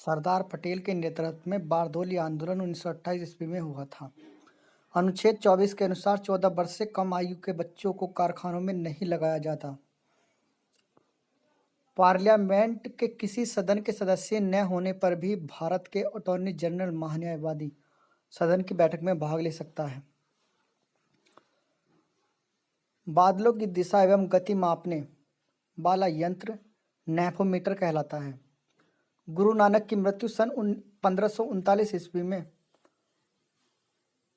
सरदार पटेल के नेतृत्व में बारदोली आंदोलन 1928 ईस्वी में हुआ था। अनुच्छेद 24 के अनुसार 14 वर्ष से कम आयु के बच्चों को कारखानों में नहीं लगाया जाता। पार्लियामेंट के किसी सदन के सदस्य न होने पर भी भारत के अटॉर्नी जनरल महान्यायवादी सदन की बैठक में भाग ले सकता है। बादलों की दिशा एवं गति मापने वाला यंत्र नेफोमीटर कहलाता है। गुरु नानक की मृत्यु सन 1539 ईस्वी में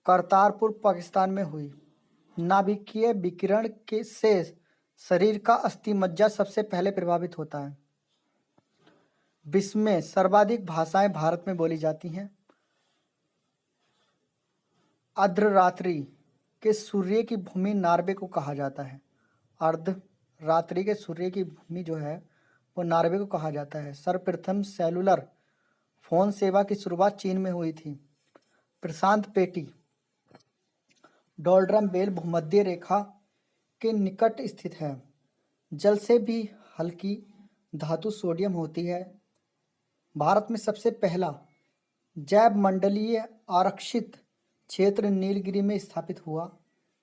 करतारपुर पाकिस्तान में हुई। नाभिकीय विकिरण के से शरीर का अस्थि मज्जा सबसे पहले प्रभावित होता है। विश्व में सर्वाधिक भाषाएं भारत में बोली जाती हैं। अर्धरात्रि के सूर्य की भूमि नॉर्वे को कहा जाता है। अर्धरात्रि के सूर्य की भूमि जो है वो नॉर्वे को कहा जाता है। सर्वप्रथम सेलुलर फोन सेवा की शुरुआत चीन में हुई थी। प्रशांत पेटी डोल्ड्रम बेल भूमध्य रेखा के निकट स्थित है। जल से भी हल्की धातु सोडियम होती है। भारत में सबसे पहला जैव मंडलीय आरक्षित क्षेत्र नीलगिरी में स्थापित हुआ।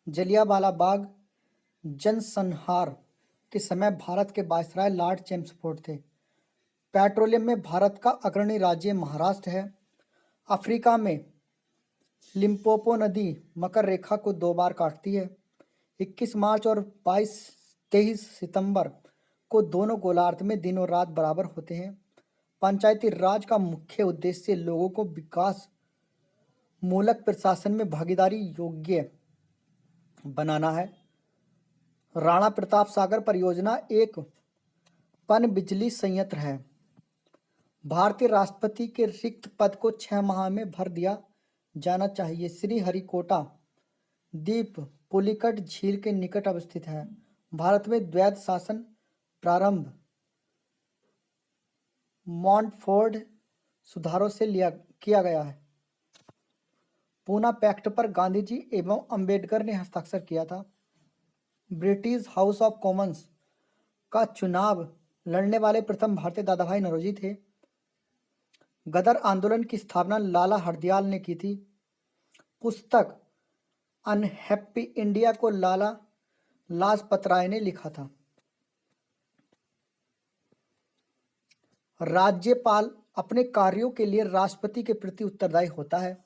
जलियांवाला बाग जनसंहार के समय भारत के वायसराय लॉर्ड चेम्सफोर्ड थे। पेट्रोलियम में भारत का अग्रणी राज्य महाराष्ट्र है। अफ्रीका में लिम्पोपो नदी मकर रेखा को 2 बार काटती है। 21 मार्च और 23 सितंबर को दोनों गोलार्ध में दिन और रात बराबर होते हैं। पंचायती राज का मुख्य उद्देश्य लोगों को विकास मूलक प्रशासन में भागीदारी योग्य बनाना है। राणा प्रताप सागर परियोजना एक पनबिजली संयंत्र है। भारतीय राष्ट्रपति के रिक्त पद को 6 माह में भर दिया जाना चाहिए। श्री हरिकोटा द्वीप पुलिकट झील के निकट अवस्थित है। भारत में द्वैध शासन प्रारंभ मॉन्टफोर्ड सुधारों से किया गया है। पूना पैक्ट पर गांधी जी एवं अंबेडकर ने हस्ताक्षर किया था। ब्रिटिश हाउस ऑफ कॉमन्स का चुनाव लड़ने वाले प्रथम भारतीय दादा भाई नौरोजी थे। गदर आंदोलन की स्थापना लाला हरदयाल ने की थी। पुस्तक अनहैप्पी इंडिया को लाला लाजपत राय ने लिखा था। राज्यपाल अपने कार्यों के लिए राष्ट्रपति के प्रति उत्तरदायी होता है।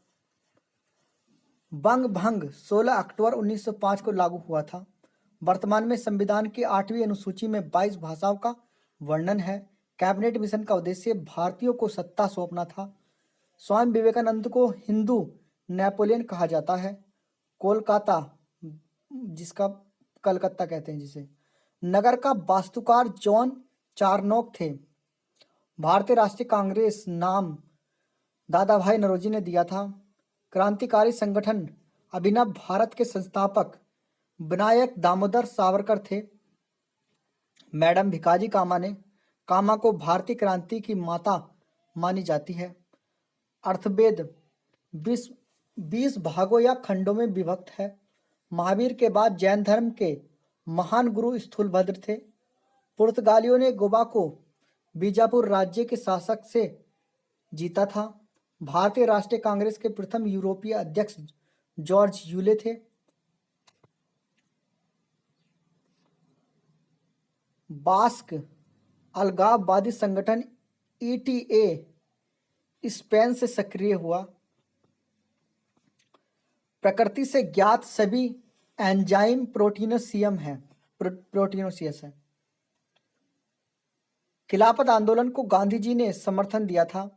बंग भंग 16 अक्टूबर 1905 को लागू हुआ था। वर्तमान में संविधान की 8वीं अनुसूची में 22 भाषाओं का वर्णन है। कैबिनेट मिशन का उद्देश्य भारतीयों को सत्ता सौंपना था। स्वामी विवेकानंद को हिंदू नेपोलियन कहा जाता है। कोलकाता, जिसका कलकत्ता कहते हैं जिसे, नगर का वास्तुकार जॉन चारनोक थे। भारतीय राष्ट्रीय कांग्रेस नाम दादा भाई नौरोजी ने दिया था। क्रांतिकारी संगठन अभिनव भारत के संस्थापक विनायक दामोदर सावरकर थे। मैडम भिकाजी कामा को भारतीय क्रांति की माता मानी जाती है। अर्थवेद 20 भागों या खंडों में विभक्त है। महावीर के बाद जैन धर्म के महान गुरु स्थूलभद्र थे। पुर्तगालियों ने गोवा को बीजापुर राज्य के शासक से जीता था। भारतीय राष्ट्रीय कांग्रेस के प्रथम यूरोपीय अध्यक्ष जॉर्ज यूले थे। बास्क अलगाववादी संगठन ETA स्पेन से सक्रिय हुआ। प्रकृति से ज्ञात सभी एंजाइम प्रोटीनोसियस है। खिलाफत आंदोलन को गांधी जी ने समर्थन दिया था।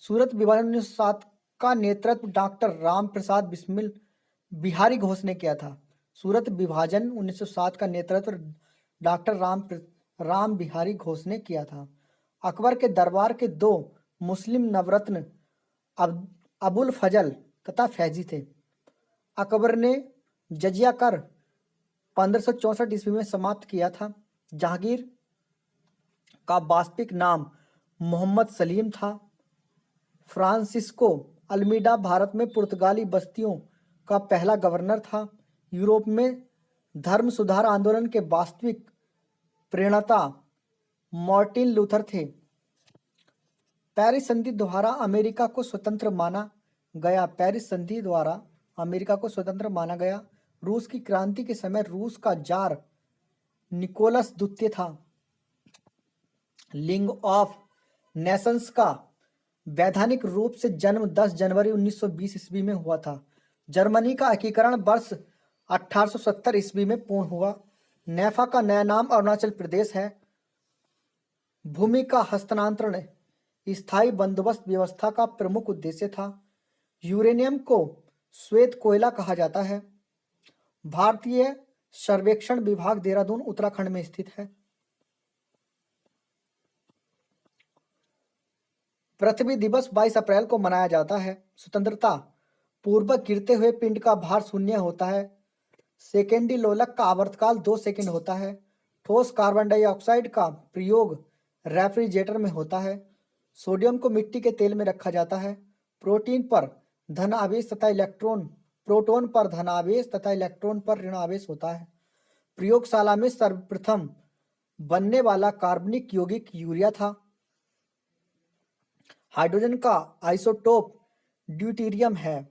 सूरत विभाजन 1907 का नेतृत्व डॉक्टर राम प्रसाद बिहारी घोष ने किया था। सूरत विभाजन 1907 का नेतृत्व डॉक्टर राम बिहारी घोष ने किया था। अकबर के दरबार के 2 मुस्लिम नवरत्न अबुल फजल तथा फैजी थे। अकबर ने जजिया कर 1564 ईस्वी में समाप्त किया था। जहांगीर का वास्तविक नाम मोहम्मद सलीम था। फ्रांसिस्को अल्मीडा भारत में पुर्तगाली बस्तियों का पहला गवर्नर था। यूरोप में धर्म सुधार आंदोलन के वास्तविक प्रेरणा मार्टिन लूथर थे। पेरिस संधि द्वारा अमेरिका को स्वतंत्र माना गया। पेरिस संधि द्वारा अमेरिका को स्वतंत्र माना गया। रूस की क्रांति के समय रूस का जार निकोलस द्वितीय था। लीग ऑफ नेशंस का वैधानिक रूप से जन्म 10 जनवरी 1920 ईस्वी में हुआ था। जर्मनी का एकीकरण वर्ष 1870 ईस्वी में पूर्ण हुआ। नेफा का नया नाम अरुणाचल प्रदेश है। भूमि का हस्तांतरण स्थायी बंदोबस्त व्यवस्था का प्रमुख उद्देश्य था। यूरेनियम को श्वेत कोयला कहा जाता है। भारतीय सर्वेक्षण विभाग देहरादून उत्तराखंड में स्थित है। पृथ्वी दिवस 22 अप्रैल को मनाया जाता है। स्वतंत्रता पूर्वक गिरते हुए पिंड का भार शून्य होता है। सेकेंडी लोलक का आवर्तकाल 2 सेकंड होता है। ठोस कार्बन डाइऑक्साइड का प्रयोग रेफ्रिजरेटर में होता है। सोडियम को मिट्टी के तेल में रखा जाता है। प्रोटीन पर धन आवेश तथा इलेक्ट्रॉन प्रोटॉन पर धन आवेश तथा इलेक्ट्रॉन पर ऋण आवेश होता है। प्रयोगशाला में सर्वप्रथम बनने वाला कार्बनिक यौगिक यूरिया था। हाइड्रोजन का आइसोटोप ड्यूटेरियम है।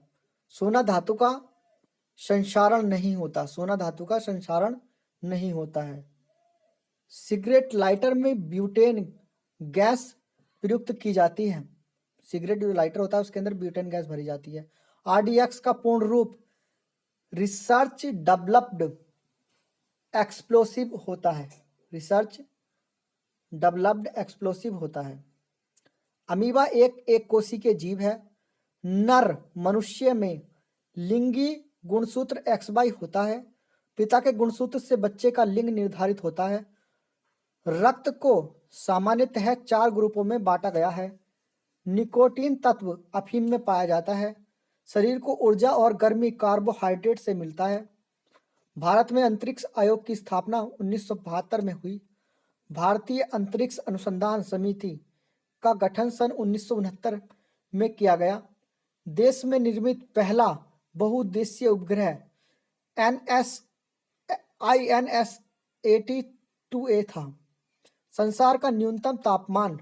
सोना धातु का संक्षारण नहीं होता। सोना धातु का संक्षारण नहीं होता है। सिगरेट लाइटर में ब्यूटेन गैस प्रयुक्त की जाती है। सिगरेट जो लाइटर होता है उसके अंदर ब्यूटेन गैस भरी जाती है। आरडीएक्स का पूर्ण रूप रिसर्च डेवलप्ड एक्सप्लोसिव होता है। रिसर्च डेवलप्ड एक्सप्लोसिव होता है। अमीबा एक कोशी के जीव है। नर मनुष्य में लिंगी गुणसूत्र XY होता है। पिता के गुणसूत्र से बच्चे का लिंग निर्धारित होता है। रक्त को सामान्यतः 4 ग्रुपों में बांटा गया है। निकोटीन तत्व अफीम में पाया जाता है। शरीर को ऊर्जा और गर्मी कार्बोहाइड्रेट से मिलता है। भारत में अंतरिक्ष आयोग की स्थापना 1972 में हुई। भारतीय अंतरिक्ष अनुसंधान समिति का गठन सन 1969 में किया गया। देश में निर्मित पहला बहुउद्देशीय उपग्रह INS 82A था। संसार का न्यूनतम तापमान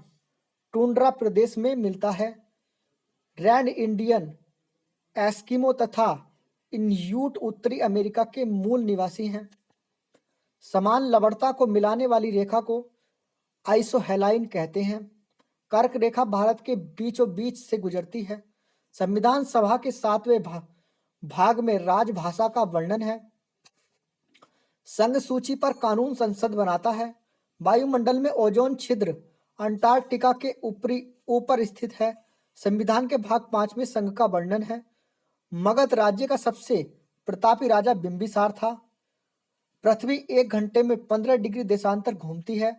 टुंड्रा प्रदेश में मिलता है। रैंड इंडियन एस्किमो तथा इन्यूट उत्तरी अमेरिका के मूल निवासी हैं। समान लवणता को मिलाने वाली रेखा को आइसोहेलाइन कहते हैं। कर्क रेखा भारत के बीचों बीच से गुजरती है। संविधान सभा के 7वें भाग में राजभाषा का वर्णन है। संघ सूची पर कानून संसद बनाता है। वायुमंडल में ओजोन छिद्र अंटार्कटिका के ऊपर स्थित है। संविधान के भाग 5 में संघ का वर्णन है। मगध राज्य का सबसे प्रतापी राजा बिंबिसार था। पृथ्वी 1 घंटे में 15 डिग्री देशांतर घूमती है।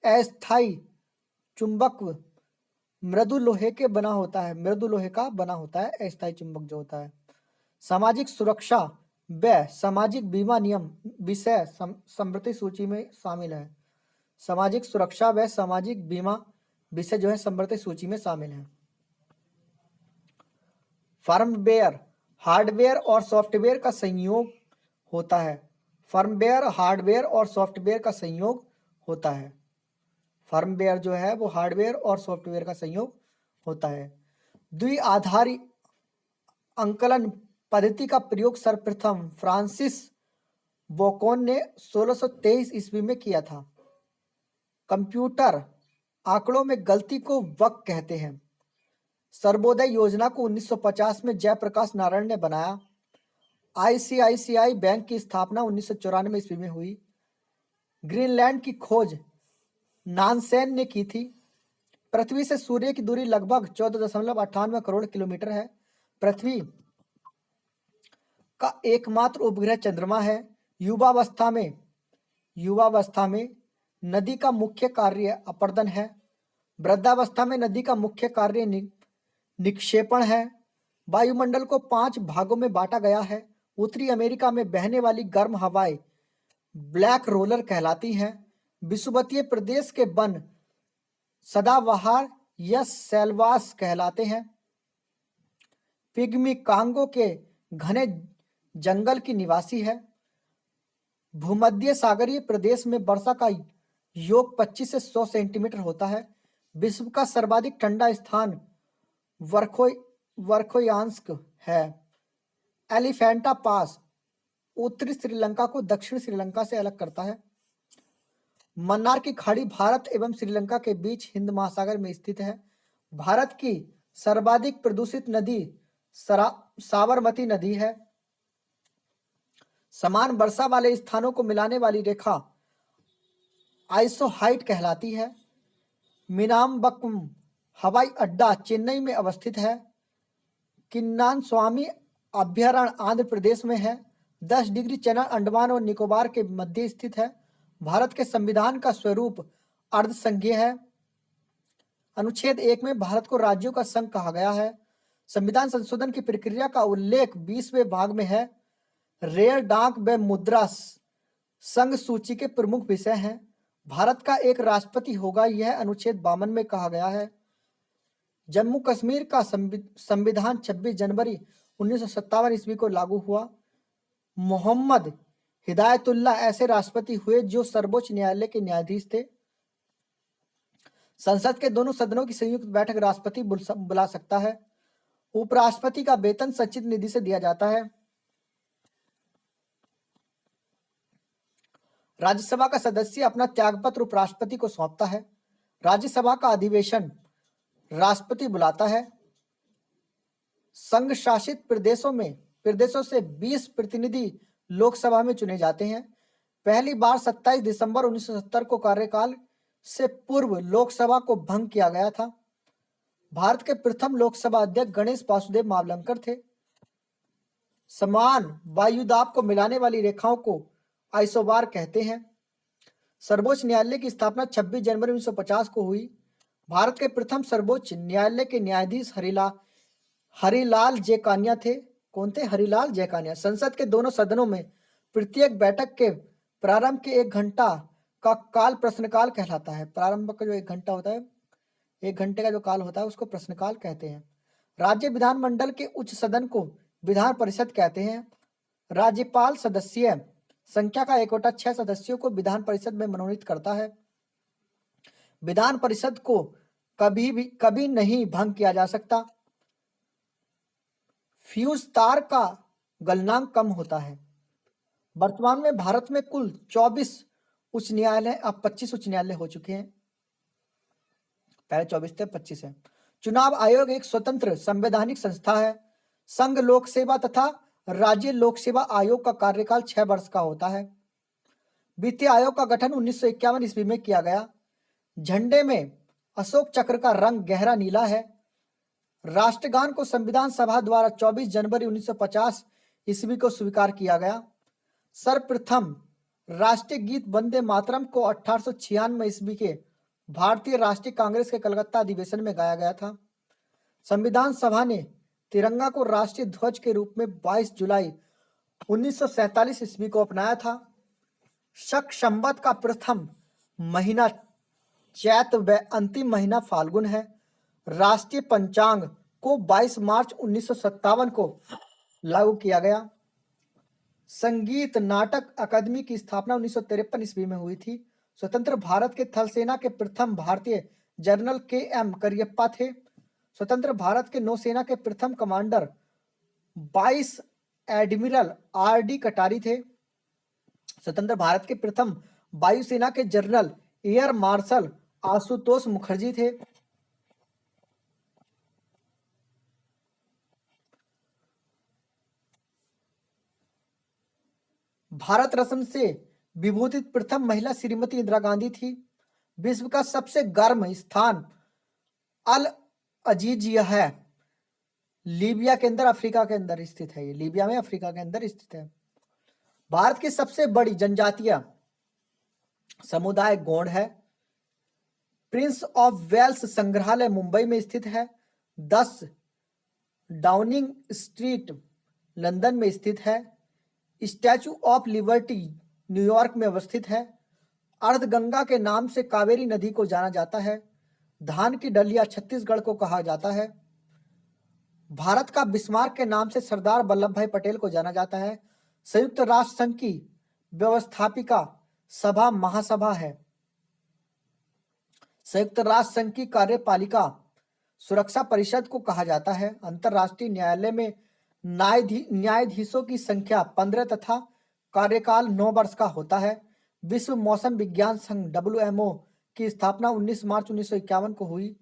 अस्थायी चुंबक मृदु लोहे के बना होता है। मृदु लोहे का बना होता है अस्थायी चुंबक जो होता है। सामाजिक सुरक्षा व सामाजिक बीमा नियम विषय समृद्धि सूची में शामिल है। सामाजिक सुरक्षा व सामाजिक बीमा विषय जो है समृद्धि सूची में शामिल है। फर्मवेयर हार्डवेयर और सॉफ्टवेयर का संयोग होता है। फर्मवेयर हार्डवेयर और सॉफ्टवेयर का संयोग होता है। फर्मवेयर जो है वो हार्डवेयर और सॉफ्टवेयर का संयोग होता है। द्विआधारी अंकलन पद्धति का प्रयोग सर्वप्रथम फ्रांसिस बोकोन ने 1623 ईस्वी में किया था। कंप्यूटर आंकड़ों में गलती को वक कहते हैं। सर्वोदय योजना को 1950 में जयप्रकाश नारायण ने बनाया। ICICI बैंक की स्थापना 1994 ईस्वी में हुई। ग्रीनलैंड की खोज नानसेन ने की थी। पृथ्वी से सूर्य की दूरी लगभग 14.98 करोड़ किलोमीटर है। पृथ्वी का एकमात्र उपग्रह चंद्रमा है। युवावस्था में नदी का मुख्य कार्य अपर्दन है। वृद्धावस्था में नदी का मुख्य कार्य निक्षेपण है। वायुमंडल को 5 भागों में बांटा गया है। उत्तरी अमेरिका में बहने वाली गर्म हवाएं ब्लैक रोलर कहलाती हैं। विषुवतीय प्रदेश के वन सदाबहार या सेल्वास कहलाते हैं। पिग्मी कांगो के घने जंगल की निवासी है। भूमध्य सागरीय प्रदेश में वर्षा का योग 25 से 100 सेंटीमीटर होता है। विश्व का सर्वाधिक ठंडा स्थान वर्खो वर्खोयांस्क है। एलिफेंटा पास उत्तरी श्रीलंका को दक्षिण श्रीलंका से अलग करता है। मन्नार की खाड़ी भारत एवं श्रीलंका के बीच हिंद महासागर में स्थित है। भारत की सर्वाधिक प्रदूषित नदी साबरमती नदी है। समान वर्षा वाले स्थानों को मिलाने वाली रेखा आइसोहाइट कहलाती है। मीनाम्बक्कम हवाई अड्डा चेन्नई में अवस्थित है। किन्नान स्वामी अभयारण्य आंध्र प्रदेश में है। 10 डिग्री चैनल अंडमान और निकोबार के मध्य स्थित है। भारत के संविधान का स्वरूप अर्धसंघीय है। अनुच्छेद 1 में भारत को राज्यों का संघ कहा गया है। संविधान संशोधन की प्रक्रिया का उल्लेख 20वें भाग में है। रेल, डाक व मुद्रा संघ सूची के प्रमुख विषय हैं। भारत का एक राष्ट्रपति होगा, यह अनुच्छेद 52 में कहा गया है। जम्मू कश्मीर का संविधान 26 जनवरी 1957 ईस्वी को लागू हुआ। मोहम्मद हिदायतुल्लाह ऐसे राष्ट्रपति हुए जो सर्वोच्च न्यायालय के न्यायाधीश थे। संसद के दोनों सदनों की संयुक्त बैठक राष्ट्रपति बुला सकता है। उपराष्ट्रपति का वेतन संचित निधि से दिया जाता है। राज्यसभा का सदस्य अपना त्यागपत्र उपराष्ट्रपति को सौंपता है। राज्यसभा का अधिवेशन राष्ट्रपति बुलाता है। संघ शासित प्रदेशों से 20 प्रतिनिधि लोकसभा में चुने जाते हैं। पहली बार 27 दिसंबर 1970 को कार्यकाल से पूर्व लोकसभा को भंग किया गया था। भारत के प्रथम लोकसभा अध्यक्ष गणेश वासुदेव मावलंकर थे। समान वायुदाब को मिलाने वाली रेखाओं को आइसोबार कहते हैं। सर्वोच्च न्यायालय की स्थापना 26 जनवरी 1950 को हुई। भारत के प्रथम सर्वोच्च न्यायालय के न्यायाधीश हरिलाल जयकानिया थे। कौन थे? हरिलाल जयकानिया। संसद के दोनों सदनों में प्रत्येक बैठक के प्रारंभ के 1 घंटा का काल प्रश्नकाल कहलाता है। प्रारंभ का जो 1 घंटा होता है, 1 घंटे का जो काल होता है उसको प्रश्नकाल कहते हैं। राज्य विधानमंडल के उच्च सदन को विधान परिषद कहते हैं। राज्यपाल सदस्य संख्या का इकट्ठा 6 सदस्यों को विधान परिषद में मनोनीत करता है। विधान परिषद को कभी नहीं भंग किया जा सकता। फ्यूज तार का गलनांक कम होता है। वर्तमान में भारत में कुल 24 उच्च न्यायालय, अब 25 उच्च न्यायालय हो चुके हैं। पहले 24 थे, 25 है। चुनाव आयोग एक स्वतंत्र संवैधानिक संस्था है। संघ लोक सेवा तथा राज्य लोक सेवा आयोग का कार्यकाल 6 वर्ष का होता है। वित्तीय आयोग का गठन 1951 ईस्वी में किया गया। झंडे में अशोक चक्र का रंग गहरा नीला है। राष्ट्रगान को संविधान सभा द्वारा 24 जनवरी 1950 ईस्वी को स्वीकार किया गया। सर्वप्रथम राष्ट्रीय गीत वंदे मातरम को 1896 ईस्वी के भारतीय राष्ट्रीय कांग्रेस के कलकत्ता अधिवेशन में गाया गया था। संविधान सभा ने तिरंगा को राष्ट्रीय ध्वज के रूप में 22 जुलाई 1947 ईस्वी को अपनाया था। शक संवत का प्रथम महीना चैत व अंतिम महीना फाल्गुन है। राष्ट्रीय पंचांग को 22 मार्च 1957 को लागू किया गया। संगीत नाटक अकादमी की स्थापना 1953 ईस्वी में हुई थी। स्वतंत्र भारत के थल सेना के प्रथम भारतीय जनरल के.एम. करियप्पा थे। स्वतंत्र भारत के नौसेना के प्रथम कमांडर वाइस एडमिरल आर.डी. कटारी थे। स्वतंत्र भारत के प्रथम वायुसेना के general air marshal Ashutosh Mukherjee थे। भारत रत्न से विभूषित प्रथम महिला श्रीमती इंदिरा गांधी थी। विश्व का सबसे गर्म स्थान अल अजीजिया है। लीबिया के अंदर, अफ्रीका के अंदर स्थित है। ये लीबिया में अफ्रीका के अंदर स्थित है। भारत की सबसे बड़ी जनजातीय समुदाय गोंड है। प्रिंस ऑफ वेल्स संग्रहालय मुंबई में स्थित है। 10 डाउनिंग स्ट्रीट लंदन में स्थित है। स्टैचू ऑफ लिबर्टी न्यूयॉर्क में अवस्थित है। अर्धगंगा के नाम से कावेरी नदी को जाना जाता है। धान की डलिया छत्तीसगढ़ को कहा जाता है। भारत का बिस्मार्क के नाम से सरदार वल्लभ भाई पटेल को जाना जाता है। संयुक्त राष्ट्र संघ की व्यवस्थापिका सभा महासभा है। संयुक्त राष्ट्र संघ की कार्यपालिका सुरक्षा परिषद को कहा जाता है। अंतर्राष्ट्रीय न्यायालय में न्यायाधीशों की संख्या 15 तथा कार्यकाल 9 वर्ष का होता है। विश्व मौसम विज्ञान संघ WMO की स्थापना 19 मार्च 1951 को हुई।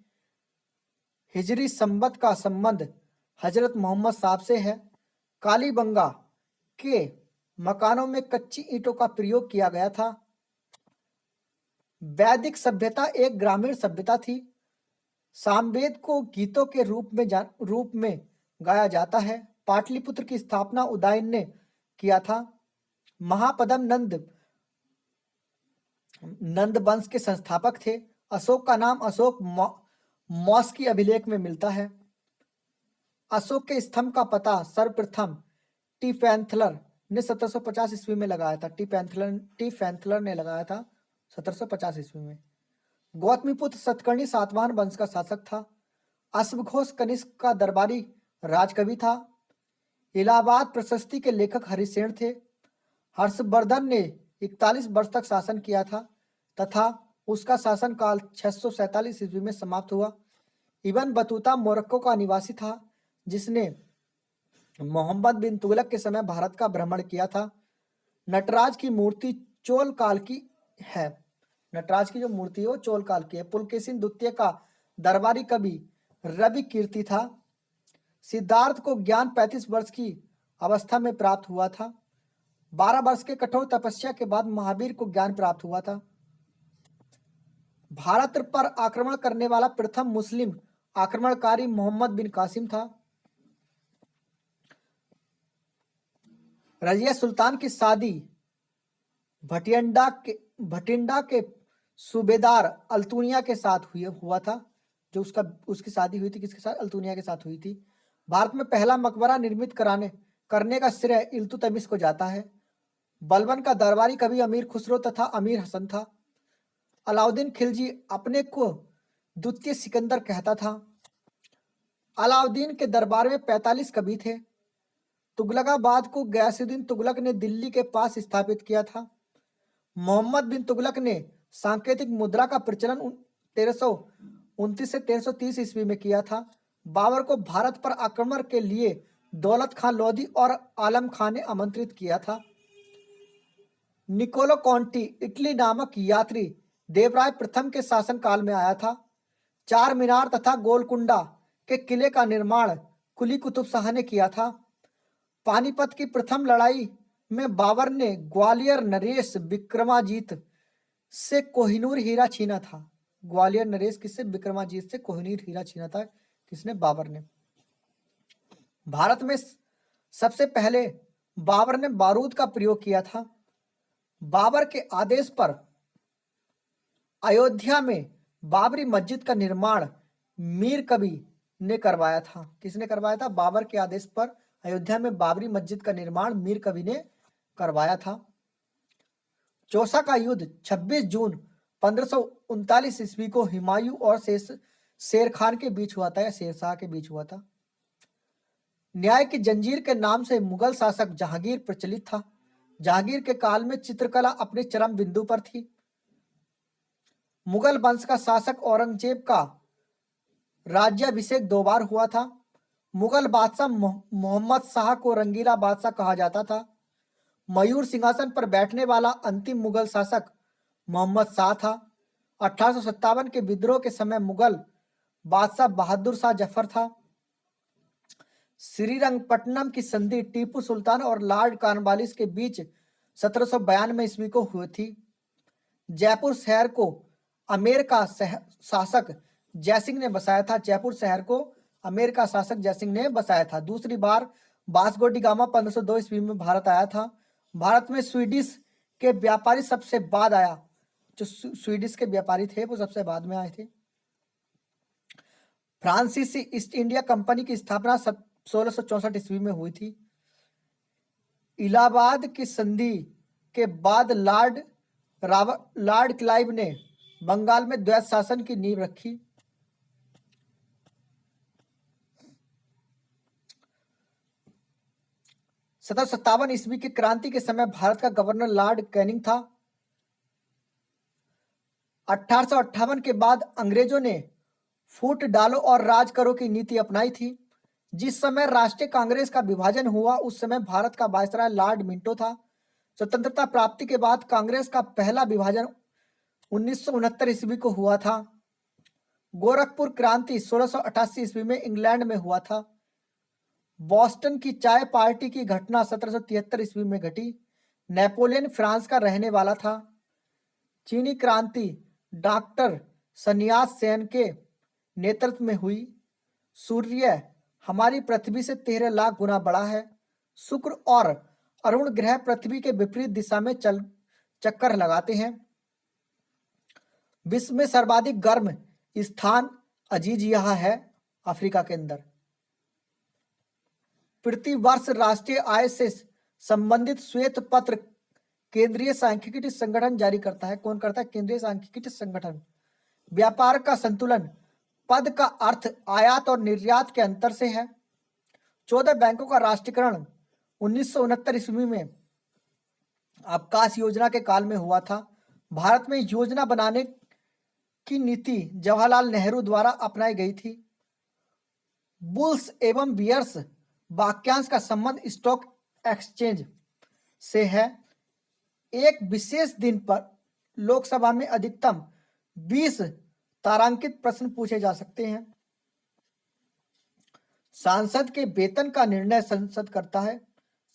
हिजरी संवत का संबंध हजरत मोहम्मद साहब से है। कालीबंगा के मकानों में कच्ची ईंटों का प्रयोग किया गया था। वैदिक सभ्यता एक ग्रामीण सभ्यता थी। सामवेद को गीतों के रूप में गाया जाता है। पाटलिपुत्र की स्थापना उदयन ने किया था। महापद्म नंद वंश के संस्थापक थे। अशोक का नाम अशोक मौस की अभिलेख में मिलता है। अशोक के स्तंभ का पता सर्वप्रथम टी पैंथलर ने 1750 ईस्वी में लगाया था। टी पैंथलर ने लगाया था 1750 ईस्वी में। गौतमीपुत्र सतकर्णी सातवाहन वंश का शासक था। अश्वघोष कनिष्क का दरबारी राजकवि था। इलाहाबाद प्रशस्ति के लेखक हरिसेन थे। हर्षवर्धन ने 41 वर्ष तक शासन किया था तथा उसका शासनकाल 647 ईस्वी में समाप्त हुआ। इब्न बतूता मोरक्को का निवासी था जिसने मोहम्मद बिन तुगलक के समय भारत का भ्रमण किया था। नटराज की मूर्ति चोल काल की है। नटराज की जो मूर्ति है वो चोल काल की है। पुलकेशिन द्वितीय का दरबारी कवि रवि कीर्ति था। सिद्धार्थ को ज्ञान 35 वर्ष की अवस्था में प्राप्त हुआ था। 12 वर्ष के कठोर तपस्या के बाद महावीर को ज्ञान प्राप्त हुआ था। भारत पर आक्रमण करने वाला प्रथम मुस्लिम आक्रमणकारी मोहम्मद बिन कासिम था। रजिया सुल्तान की शादी भटिंडा के सूबेदार अल्तुनिया के साथ हुआ था। जो उसकी शादी हुई थी किसके साथ? अल्तुनिया के साथ हुई थी। भारत में पहला मकबरा निर्मित करने का श्रेय इल्तुतमिश को जाता है। बलबन का दरबारी कवि अमीर खुसरो तथा अमीर हसन था। अलाउद्दीन खिलजी अपने को द्वितीय सिकंदर कहता था। अलाउद्दीन के दरबार में 45 कवि थे। तुगलकाबाद को गयासुद्दीन तुगलक ने दिल्ली के पास स्थापित किया था। मोहम्मद बिन तुगलक ने सांकेतिक मुद्रा का प्रचलन 1329 से 1330 ईस्वी में किया था। बाबर को भारत पर आक्रमण के लिए दौलत खां लोधी और आलम खां ने आमंत्रित किया था। निकोलो कॉन्टी इटली नामक यात्री देवराय प्रथम के शासनकाल में आया था। चार मीनार तथा गोलकुंडा के किले का निर्माण कुली कुतुब शाह ने किया था। पानीपत की प्रथम लड़ाई में बाबर ने ग्वालियर नरेश विक्रमाजीत से कोहिनूर हीरा छीना था। ग्वालियर नरेश किससे? विक्रमाजीत से कोहिनूर हीरा छीना था। किसने? बाबर ने। भारत में सबसे पहले बाबर ने बारूद का प्रयोग किया था। बाबर के आदेश पर अयोध्या में बाबरी मस्जिद का निर्माण मीर कभी ने करवाया था। किसने करवाया था? बाबर के आदेश पर अयोध्या में बाबरी मस्जिद का निर्माण मीर कभी ने करवाया था। चौसा का युद्ध 26 जून 1539 ईस्वी को हुमायूं और शेर खान के बीच हुआ था या शेरशाह के बीच हुआ था। न्याय की जंजीर के नाम से मुगल शासक जहांगीर प्रचलित था। जहांगीर के काल में चित्रकला अपने चरम बिंदु पर थी। मुगल वंश का शासक औरंगजेब का राज्याभिषेक 2 बार हुआ था। मुगल बादशाह मोहम्मद शाह को रंगीला बादशाह कहा जाता था। मयूर सिंहासन पर बैठने वाला अंतिम मुगल शासक मोहम्मद शाह था। 1857 के विद्रोह के समय मुगल बादशाह बहादुर शाह जफर था। श्रीरंगपट्टनम की संधि टीपू सुल्तान और लॉर्ड कॉर्नवालिस के बीच 1792 ईस्वी को हुई थी। जयपुर शहर को अमेर का शासक जयसिंह ने बसाया था। जयपुर शहर को अमेर का शासक जयसिंह ने बसाया था। दूसरी बार वास्को डी गामा 1502 ईस्वी में भारत आया था। भारत में स्वीडिश के व्यापारी सबसे बाद आया। जो स्वीडिश के व्यापारी थे वो सबसे बाद में आए थे। फ्रांसीसी ईस्ट इंडिया कंपनी की स्थापना 1664 ईस्वी में हुई थी। इलाहाबाद की संधि के बाद लॉर्ड क्लाइव ने बंगाल में द्वैत शासन की नींव रखी। सत्तावन ईस्वी की क्रांति के समय भारत का गवर्नर लॉर्ड कैनिंग था। 1858 के बाद अंग्रेजों ने फूट डालो और राज करो की नीति अपनाई थी। जिस समय राष्ट्रीय कांग्रेस का विभाजन हुआ उस समय भारत का वायसराय लॉर्ड मिंटो था। स्वतंत्रता प्राप्ति के बाद कांग्रेस का पहला विभाजन 1969 ईस्वी को हुआ था। गोरखपुर क्रांति 1688 ईस्वी में इंग्लैंड में हुआ था। बॉस्टन की चाय पार्टी की घटना 1773 ईस्वी में घटी। नेपोलियन फ्रांस का रहने वाला था। चीनी क्रांति डॉक्टर सन्यास सेन के नेतृत्व में हुई। सूर्य हमारी पृथ्वी से 13 लाख गुना बड़ा है। शुक्र और अरुण ग्रह पृथ्वी के विपरीत दिशा में चक्कर लगाते हैं। विश्व में सर्वाधिक गर्म स्थान अजीजिया है, अफ्रीका के अंदर। प्रति वर्ष राष्ट्रीय आय से संबंधित श्वेत पत्र केंद्रीय सांख्यिकी संगठन जारी करता है। कौन करता है? केंद्रीय सांख्यिकी संगठन। व्यापार का संतुलन पद का अर्थ आयात और निर्यात के अंतर से है। 14 बैंकों का राष्ट्रीयकरण 1969 ईस्वी में आकाश योजना के काल में हुआ था। भारत में योजना बनाने की नीति जवाहरलाल नेहरू द्वारा अपनाई गई थी। बुल्स एवं बियर्स वाक्यांश का संबंध स्टॉक एक्सचेंज से है। एक विशेष दिन पर लोकसभा में अधिकतम 20 तारांकित प्रश्न पूछे जा सकते हैं। सांसद के वेतन का निर्णय संसद करता है।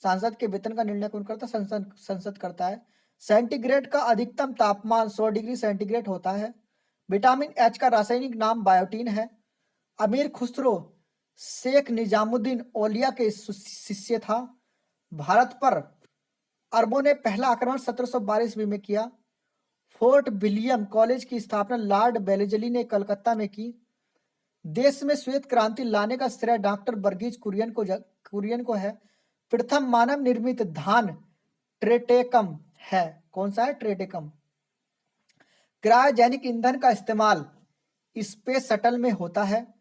सांसद के वेतन का निर्णय कौन करता है? संसद करता है। सेंटीग्रेड का अधिकतम तापमान 100 डिग्री सेंटीग्रेड होता है। विटामिन एच का रासायनिक नाम बायोटीन है। अमीर खुसरो शेख निजामुद्दीन औलिया के शिष्य था। भारत पर अरबों ने पहला आक्रमण 1712 ईस्वी में किया। फोर्ट विलियम कॉलेज की स्थापना लॉर्ड बेलेजली ने कलकत्ता में की। देश में श्वेत क्रांति लाने का श्रेय डॉक्टर वर्गीज कुरियन को है। प्रथम मानव निर्मित धान ट्रेटेकम है। कौन सा है? ट्रेटेकम। क्रायोजेनिक ईंधन का इस्तेमाल स्पेस शटल में होता है।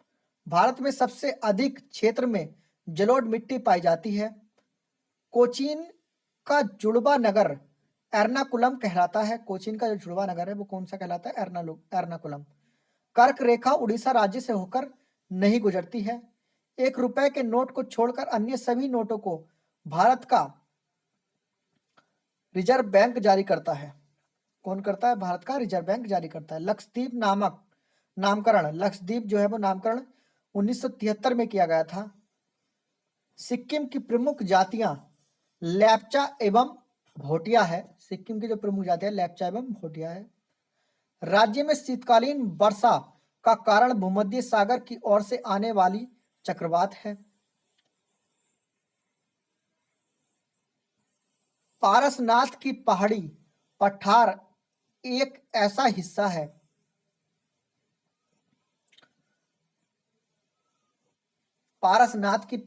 भारत में सबसे अधिक क्षेत्र में जलोढ़ मिट्टी पाई जाती है। कोचीन का जुड़वा नगर एर्नाकुलम कहलाता है। कोचीन का जो जुड़वा नगर है वो कौन सा कहलाता है? एर्नाकुलम। कर्क रेखा उड़ीसा राज्य से होकर नहीं गुजरती है। 1 रुपए के नोट को छोड़कर अन्य सभी नोटों को भारत का रिजर्व बैंक जारी करता है। कौन करता है? भारत का रिजर्व बैंक जारी करता है। लक्षद्वीप नामकरण लक्षद्वीप जो है वो नामकरण 1973 में किया गया था। सिक्किम की प्रमुख जातियां लेप्चा एवं भोटिया है। सिक्किम की जो प्रमुख जातियां लेप्चा एवं भोटिया है। राज्य में शीतकालीन वर्षा का कारण भूमध्य सागर की ओर से आने वाली चक्रवात है। पारसनाथ की पहाड़ी पठार एक ऐसा हिस्सा है पारसनाथ की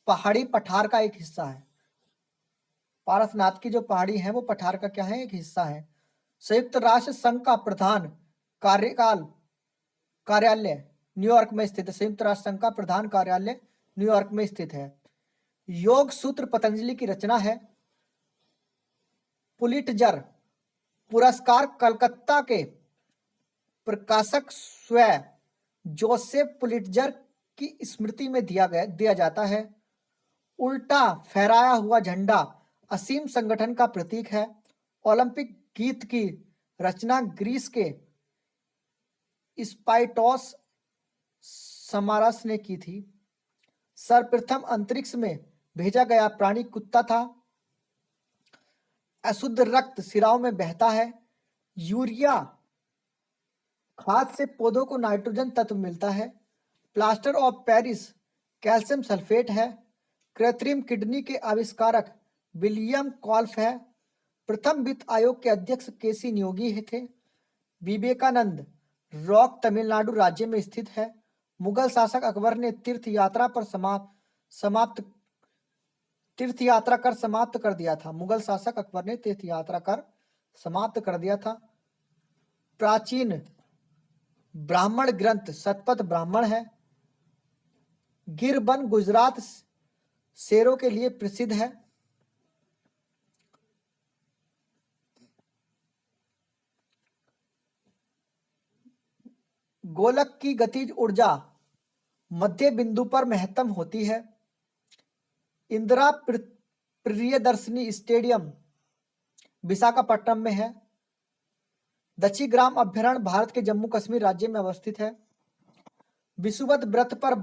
पहाड़ी पठार का एक हिस्सा है। पारसनाथ की जो पहाड़ी है वो पठार का क्या है? एक हिस्सा है। संयुक्त राष्ट्र संघ का प्रधान कार्यालय न्यूयॉर्क में स्थित है। संयुक्त राष्ट्र संघ का प्रधान कार्यालय न्यूयॉर्क में स्थित है। योग सूत्र पतंजलि की रचना है। पुलिट्जर पुरस्कार कलकत्ता के प्रकाशक स्वयं जोसेफ पुलिट्जर की स्मृति में दिया जाता है। उल्टा फहराया हुआ झंडा असीम संगठन का प्रतीक है। ओलंपिक गीत की रचना ग्रीस के स्पाइटोस समारस ने की थी। सर्वप्रथम अंतरिक्ष में भेजा गया प्राणी कुत्ता था। अशुद्ध रक्त सिराओं में बहता है। यूरिया खाद से पौधों को नाइट्रोजन तत्व मिलता है। Plaster of Paris calcium sulphate है। कृत्रिम किडनी के आविष्कारक विलियम कॉल्फ है। प्रथम वित्त आयोग के अध्यक्ष केसी नियोगी थे। विवेकानंद रॉक तमिलनाडु राज्य में स्थित है। मुगल शासक अकबर ने तीर्थ यात्रा कर समाप्त कर दिया था। मुगल शासक अकबर ने तीर्थ यात्रा कर समाप्त कर दिया था। प्राचीन ब्राह्मण ग्रंथ शतपथ ब्राह्मण है। गिर वन गुजरात शेरों के लिए प्रसिद्ध है। गोलक की गतिज ऊर्जा मध्य बिंदु पर महत्तम होती है। इंदिरा प्रियदर्शनी स्टेडियम विशाखापट्टनम में है। दक्षिग्राम अभ्यारण्य भारत के जम्मू कश्मीर राज्य में अवस्थित है। विषुवत व्रत पर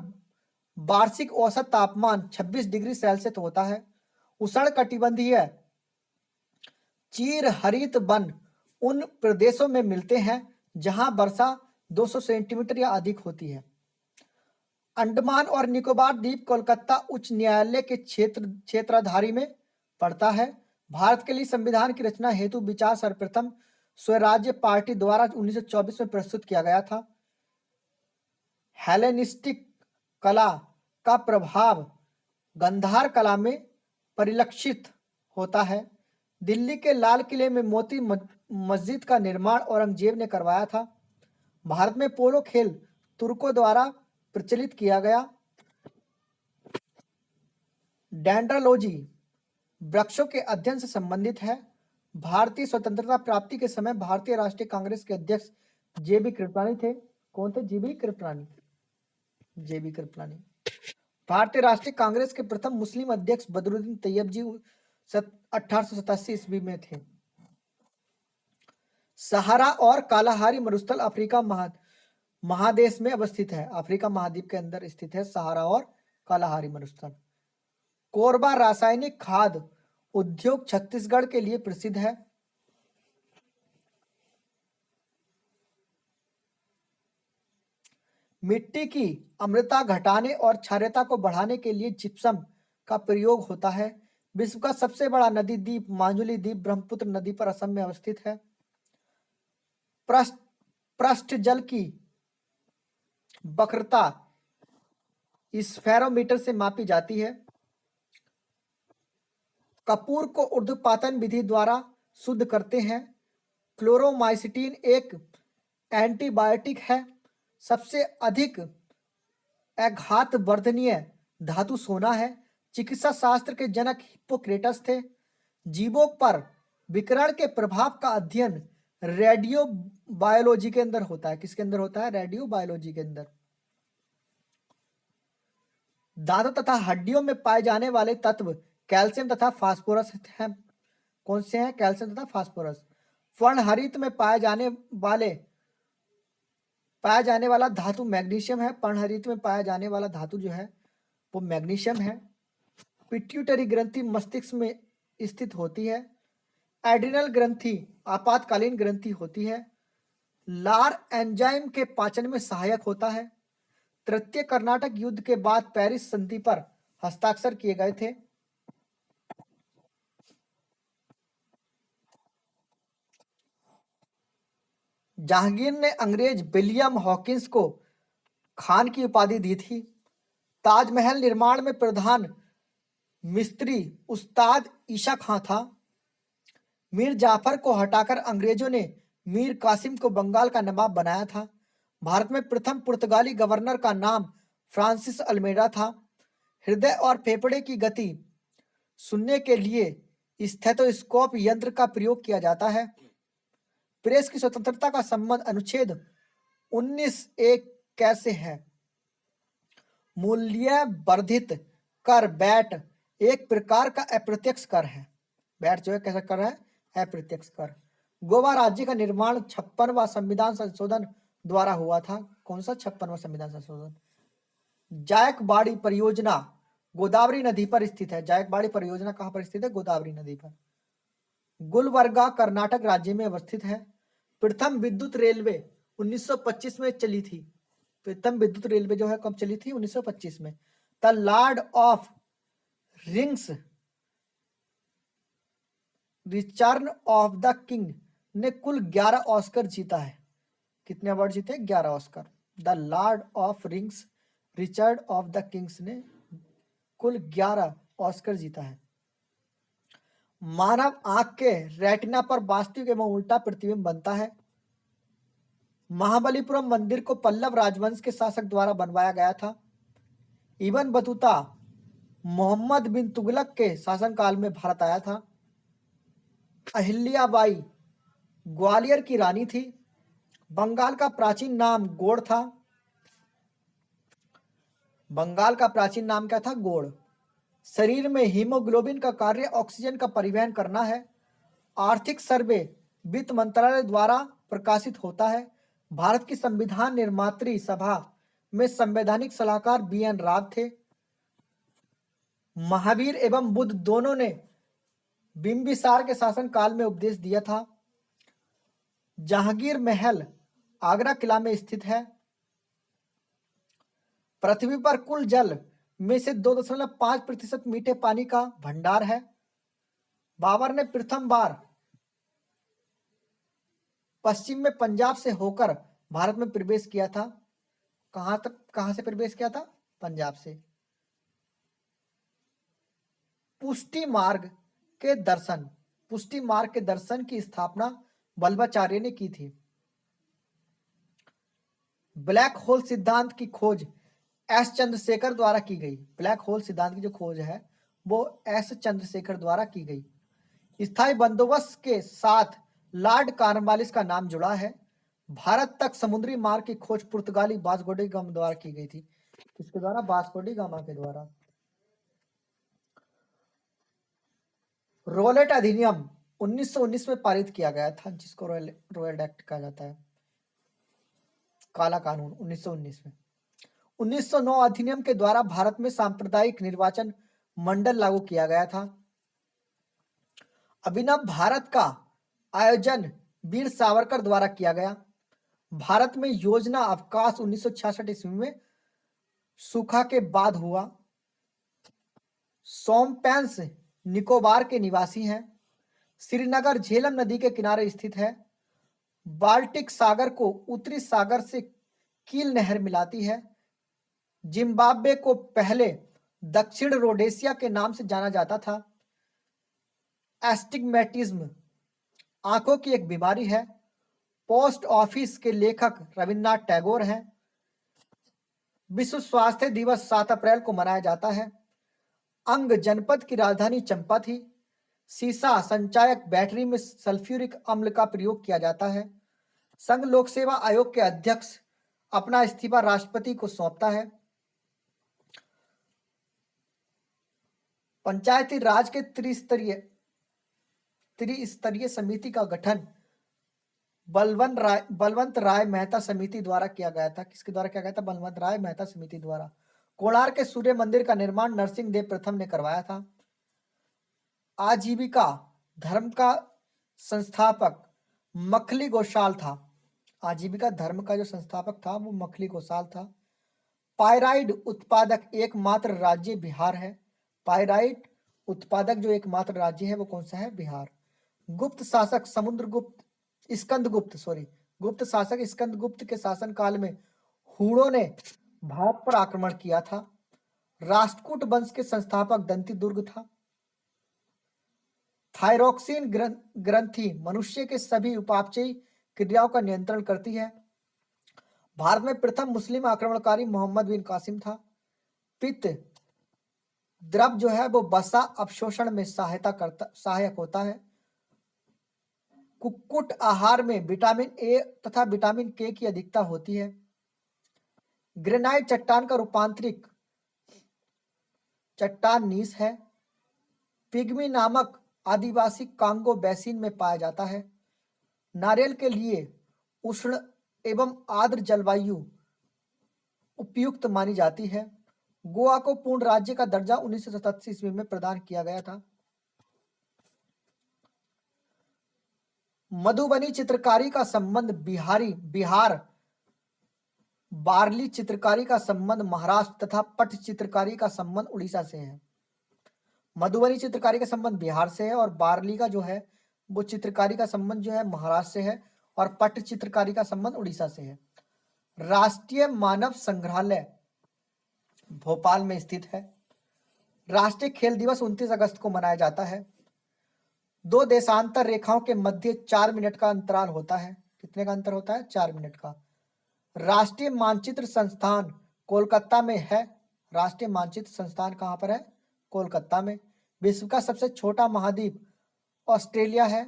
वार्षिक औसत तापमान 26 डिग्री सेल्सियस होता है। उष्णकटिबंधीय चीर हरित वन उन प्रदेशों में मिलते हैं जहां वर्षा 200 सेंटीमीटर या अधिक होती है। अंडमान और निकोबार द्वीप कोलकाता उच्च न्यायालय के क्षेत्राधारी में पड़ता है। भारत के लिए संविधान की रचना हेतु विचार सर्वप्रथम स्वराज्य पार्टी द्वारा 1924 में प्रस्तुत किया गया था। हेलेनिस्टिक कला का प्रभाव गंधार कला में परिलक्षित होता है। दिल्ली के लाल किले में मोती मस्जिद का निर्माण औरंगजेब ने करवाया था। भारत में पोलो खेल तुर्कों द्वारा प्रचलित किया गया। डेंड्रोलॉजी वृक्षों के अध्ययन से संबंधित है। भारतीय स्वतंत्रता प्राप्ति के समय भारतीय राष्ट्रीय कांग्रेस के अध्यक्ष जे.बी. कृपलानी थे। कौन थे? जे.बी. कृपलानी। जे.बी. कृपलानी। भारतीय राष्ट्रीय कांग्रेस के प्रथम मुस्लिम अध्यक्ष बदरुद्दीन तैयब जी 1887 ईस्वी में थे। सहारा और कालाहारी मरुस्थल अफ्रीका महादेश में अवस्थित है। अफ्रीका महाद्वीप के अंदर स्थित है सहारा और कालाहारी मरुस्थल। कोरबा रासायनिक खाद उद्योग छत्तीसगढ़ के लिए प्रसिद्ध है। मिट्टी की अम्लता घटाने और क्षारीयता को बढ़ाने के लिए जिप्सम का प्रयोग होता है। विश्व का सबसे बड़ा नदी द्वीप माजुली द्वीप ब्रह्मपुत्र नदी पर असम में अवस्थित है। पृष्ठ जल की वक्रता स्फेरोमीटर से मापी जाती है। कपूर को ऊर्ध्वपातन विधि द्वारा शुद्ध करते हैं। क्लोरोमाइसिटिन एक एंटीबायोटिक है। सबसे अधिक आघात वर्धनीय धातु सोना है। चिकित्सा शास्त्र के जनक हिप्पोक्रेटस थे। जीवों पर विकिरण के प्रभाव का अध्ययन रेडियो बायोलॉजी के अंदर होता है। किसके अंदर होता है? रेडियो बायोलॉजी के अंदर। दांतों तथा हड्डियों में पाए जाने वाले तत्व कैल्शियम तथा फास्फोरस हैं। कौन से हैं? कैल्शियम तथा फास्फोरस। पर्णहरित में पाए जाने वाला धातु मैग्नीशियम है। पर्णहरित में पाया जाने वाला धातु जो है वो मैग्नीशियम है। पिट्यूटरी ग्रंथि मस्तिष्क में स्थित होती है। एड्रिनल ग्रंथि आपातकालीन ग्रंथि होती है। लार एंजाइम के पाचन में सहायक होता है। तृतीय कर्नाटक युद्ध के बाद पेरिस संधि पर हस्ताक्षर किए गए थे। जहांगीर ने अंग्रेज विलियम हॉकिंस को खान की उपाधि दी थी। ताजमहल निर्माण में प्रधान मिस्त्री उस्ताद ईशा खां था। मीर जाफर को हटाकर अंग्रेजों ने मीर कासिम को बंगाल का नवाब बनाया था। भारत में प्रथम पुर्तगाली गवर्नर का नाम फ्रांसिस अल्मेडा था। हृदय और फेफड़े की गति सुनने के लिए स्टेथोस्कोप यंत्र का प्रयोग किया जाता है। प्रेस की स्वतंत्रता का संबंध अनुच्छेद 19(a) कैसे है? मूल्य वर्धित कर वैट एक प्रकार का अप्रत्यक्ष कर है। वैट जो है कैसा कर है? अप्रत्यक्ष कर। गोवा राज्य का निर्माण 56वां संविधान संशोधन द्वारा हुआ था। कौन सा 56वां संविधान संशोधन? जायकवाड़ी परियोजना गोदावरी नदी पर स्थित है। जायकवाड़ी परियोजना कहां पर स्थित है? गोदावरी नदी पर। गुलबर्गा कर्नाटक राज्य में अवस्थित है। प्रथम विद्युत रेलवे 1925 में चली थी। प्रथम विद्युत रेलवे जो है कब चली थी? 1925 में। The Lord of rings return of the king ने कुल 11 ऑस्कर जीता है। कितने अवार्ड जीते? 11 Oscar. The Lord of rings Richard of the Kings ने कुल 11 ऑस्कर जीता है। मानव आंख के रेटिना पर वास्तविक एवं उल्टा प्रतिबिंब बनता है। महाबलीपुरम मंदिर को पल्लव राजवंश के शासक द्वारा बनवाया गया था। इब्न बतूता मोहम्मद बिन तुगलक के शासनकाल में भारत आया था। अहिल्याबाई ग्वालियर की रानी थी। बंगाल का प्राचीन नाम गोड़ था। बंगाल का प्राचीन नाम क्या था? गोड़। शरीर में हीमोग्लोबिन का कार्य ऑक्सीजन का परिवहन करना है। आर्थिक सर्वे वित्त मंत्रालय द्वारा प्रकाशित होता है। भारत की संविधान निर्मात्री सभा में संवैधानिक सलाहकार बी.एन. राव थे। महावीर एवं बुद्ध दोनों ने बिंबिसार के शासन काल में उपदेश दिया था। जहांगीर महल आगरा किला में स्थित है। पृथ्वी पर कुल जल में से 2.5% मीठे पानी का भंडार है। बाबर ने प्रथम बार पश्चिम में पंजाब से होकर भारत में प्रवेश किया था। कहां से प्रवेश किया था? पंजाब से। पुष्टि मार्ग के दर्शन की स्थापना वल्लभाचार्य ने की थी। ब्लैक होल सिद्धांत की खोज एस चंद्रशेखर द्वारा की गई। ब्लैक होल सिद्धांत की जो खोज है वो एस चंद्रशेखर द्वारा की गई। स्थायी बंदोबस्त के साथ लॉर्ड कॉर्नवालिस का नाम जुड़ा है। भारत तक समुद्री मार्ग की खोज पुर्तगाली वास्को डी गामा द्वारा की गई थी। किसके द्वारा? वास्को डी गामा के द्वारा। रोलेट अधिनियम 1919 में पारित किया गया था, जिसको रॉयल एक्ट कहा जाता है, काला कानून 1919 में। 1909 अधिनियम के द्वारा भारत में सांप्रदायिक निर्वाचन मंडल लागू किया गया था। अभिनव भारत का आयोजन वीर सावरकर द्वारा किया गया। भारत में योजना अवकाश 1966 ईस्वी में सूखा के बाद हुआ। सोमपेंस निकोबार के निवासी हैं। श्रीनगर झेलम नदी के किनारे स्थित है। बाल्टिक सागर को उत्तरी सागर से कील नहर मिलाती है। जिम्बाब्वे को पहले दक्षिण रोडेशिया के नाम से जाना जाता था। एस्टिग्मेटिज्म आंखों की एक बीमारी है। पोस्ट ऑफिस के लेखक रविन्द्रनाथ टैगोर हैं। विश्व स्वास्थ्य दिवस 7 अप्रैल को मनाया जाता है। अंग जनपद की राजधानी चंपा थी। सीसा संचायक बैटरी में सल्फ्यूरिक अम्ल का प्रयोग किया जाता है। संघ लोक सेवा आयोग के अध्यक्ष अपना इस्तीफा राष्ट्रपति को सौंपता है। पंचायती राज के त्रिस्तरीय समिति का गठन बलवंत राय मेहता समिति द्वारा किया गया था। किसके द्वारा किया गया था? बलवंत राय मेहता समिति द्वारा। कोणार्क के सूर्य मंदिर का निर्माण नरसिंह देव प्रथम ने करवाया था। आजीविका धर्म का संस्थापक मखली गोसाल था। आजीविका धर्म का जो संस्थापक था वो मखली गोसाल था। पायराइड उत्पादक एकमात्र राज्य बिहार है। पायराइड उत्पादक जो एकमात्र राज्य है वो कौन सा है? बिहार। गुप्त शासक गुप्त शासक स्कंदगुप्त के शासन काल में हूणों ने भारत पर आक्रमण किया था। राष्ट्रकूट वंश के संस्थापक दंती दुर्ग था। थायरोक्सिन ग्रंथि मनुष्य के सभी उपापचयी क्रियाओं का नियंत्रण करती है। भारत में प्रथम मुस्लिम आक्रमणकारी मोहम्मद बिन कासिम था। पित्त द्रव जो है वो वसा अवशोषण में सहायक होता है। कुक्कुट आहार में विटामिन ए तथा विटामिन के की अधिकता होती है। ग्रेनाइट चट्टान का रूपांतरित चट्टान नीस है। पिग्मी नामक आदिवासी कांगो बेसिन में पाया जाता है। नारियल के लिए उष्ण एवं आर्द्र जलवायु उपयुक्त मानी जाती है। गोवा को पूर्ण राज्य का दर्जा 1987 ईस्वी में प्रदान किया गया था। मधुबनी चित्रकारी का संबंध बिहार, बार्ली चित्रकारी का संबंध महाराष्ट्र तथा पट चित्रकारी का संबंध उड़ीसा से है। मधुबनी चित्रकारी का संबंध बिहार से है और बार्ली का जो है वो चित्रकारी का संबंध जो है महाराष्ट्र से है और पट चित्रकारी का संबंध उड़ीसा से है। राष्ट्रीय मानव संग्रहालय भोपाल में स्थित है। राष्ट्रीय खेल दिवस 29 अगस्त को मनाया जाता है। दो देशांतर रेखाओं के मध्य 4 मिनट का अंतराल होता है। कितने का अंतर होता है? 4 मिनट का। राष्ट्रीय मानचित्र संस्थान कोलकाता में है। राष्ट्रीय मानचित्र संस्थान कहाँ पर है? कोलकाता में। विश्व का सबसे छोटा महाद्वीप ऑस्ट्रेलिया है।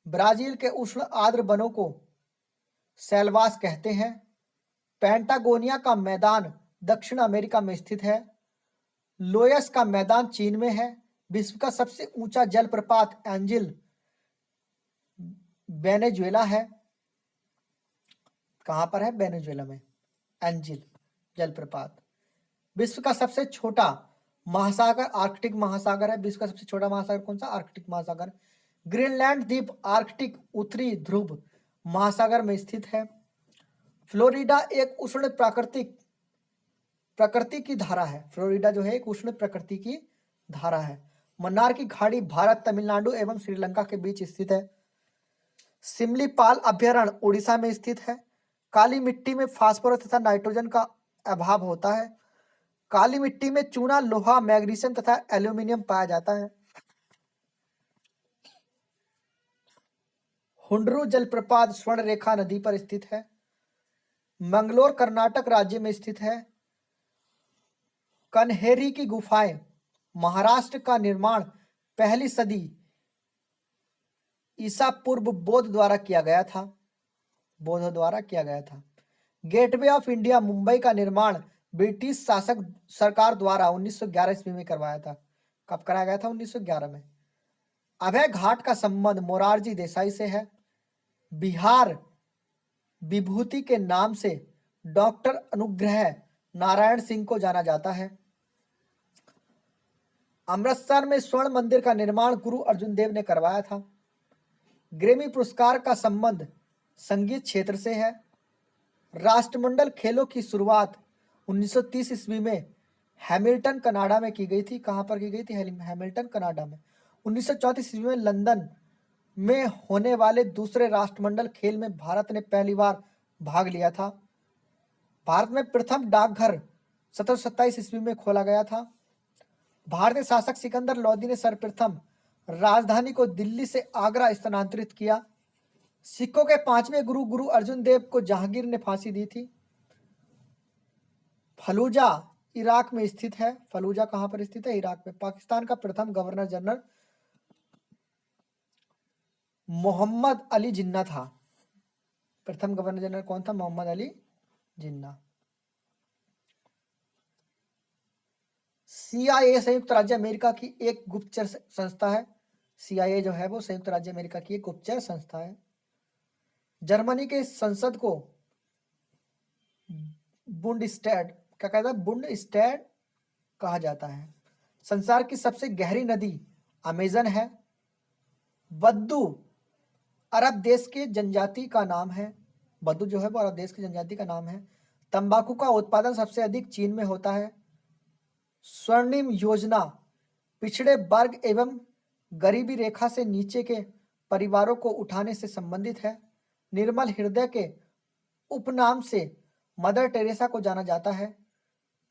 ब्राजील के उष्ण आर्द्र वनों को सेलवास कहते हैं। पेंटागोनिया का मैदान दक्षिण अमेरिका में स्थित है। लोयस का मैदान चीन में है। विश्व का सबसे ऊंचा जलप्रपात एंजिल वेनेजुएला है। कहां पर है? वेनेजुएला में एंजिल जलप्रपात। विश्व का सबसे छोटा महासागर आर्कटिक महासागर है। विश्व का सबसे छोटा महासागर कौन सा? आर्कटिक महासागर। ग्रीनलैंड द्वीप आर्कटिक उत्तरी ध्रुव महासागर में स्थित है। फ्लोरिडा एक उष्ण प्रकृति की धारा है। फ्लोरिडा जो है एक उष्ण प्रकृति की धारा है। मन्नार की खाड़ी भारत, तमिलनाडु एवं श्रीलंका के बीच स्थित है। सिमलीपाल अभयारण्य उड़ीसा में स्थित है। काली मिट्टी में फास्फोरस तथा नाइट्रोजन का अभाव होता है। काली मिट्टी में चूना, लोहा, मैग्नीशियम तथा एल्यूमिनियम पाया जाता है। हुंडरू जलप्रपात स्वर्ण रेखा नदी पर स्थित है। मंगलोर कर्नाटक राज्य में स्थित है। कन्हेरी की गुफाएं महाराष्ट्र का निर्माण पहली सदी ईसा पूर्व बौद्ध द्वारा किया गया था। गेटवे ऑफ इंडिया मुंबई का निर्माण ब्रिटिश शासक सरकार द्वारा 1911 ईस्वी में करवाया था। कब कराया गया था? 1911 में। अभय घाट का संबंध मोरारजी देसाई से है। बिहार विभूति के नाम से डॉक्टर अनुग्रह नारायण सिंह को जाना जाता है। अमृतसर में स्वर्ण मंदिर का निर्माण गुरु अर्जुन देव ने करवाया था। ग्रैमी पुरस्कार का संबंध संगीत क्षेत्र से है। राष्ट्रमंडल खेलों की शुरुआत 1930 ईस्वी में हैमिल्टन कनाडा में की गई थी। कहां पर की गई थी? हैमिल्टन कनाडा में। 1934 ईस्वी में लंदन में होने वाले दूसरे राष्ट्रमंडल खेल में भारत ने पहली बार भाग लिया था। भारत में प्रथम डाकघर 1727 ईस्वी में खोला गया था। भारतीय शासक सिकंदर लोदी ने सर्वप्रथम राजधानी को दिल्ली से आगरा स्थानांतरित किया। सिखों के पांचवें गुरु गुरु अर्जुन देव को जहांगीर ने फांसी दी थी। फलूजा इराक में स्थित है। फलूजा कहां पर स्थित है? इराक में। पाकिस्तान का प्रथम गवर्नर जनरल मोहम्मद अली जिन्ना था। प्रथम गवर्नर जनरल कौन था? मोहम्मद अली जिन्ना। CIA संयुक्त राज्य अमेरिका की एक गुप्तचर संस्था है। CIA जो है वो संयुक्त राज्य अमेरिका की एक गुप्तचर संस्था है। जर्मनी के संसद को बुंडस्टैड क्या कहता है? बुंडस्टैड कहा जाता है। संसार की सबसे गहरी नदी अमेजन है। बद्दू अरब देश के जनजाति का नाम है। बद्दू जो है वो अरब देश की जनजाति का नाम है। तंबाकू का उत्पादन सबसे अधिक चीन में होता है। स्वर्णिम योजना पिछड़े वर्ग एवं गरीबी रेखा से नीचे के परिवारों को उठाने से संबंधित है। निर्मल हृदय के उपनाम से मदर टेरेसा को जाना जाता है।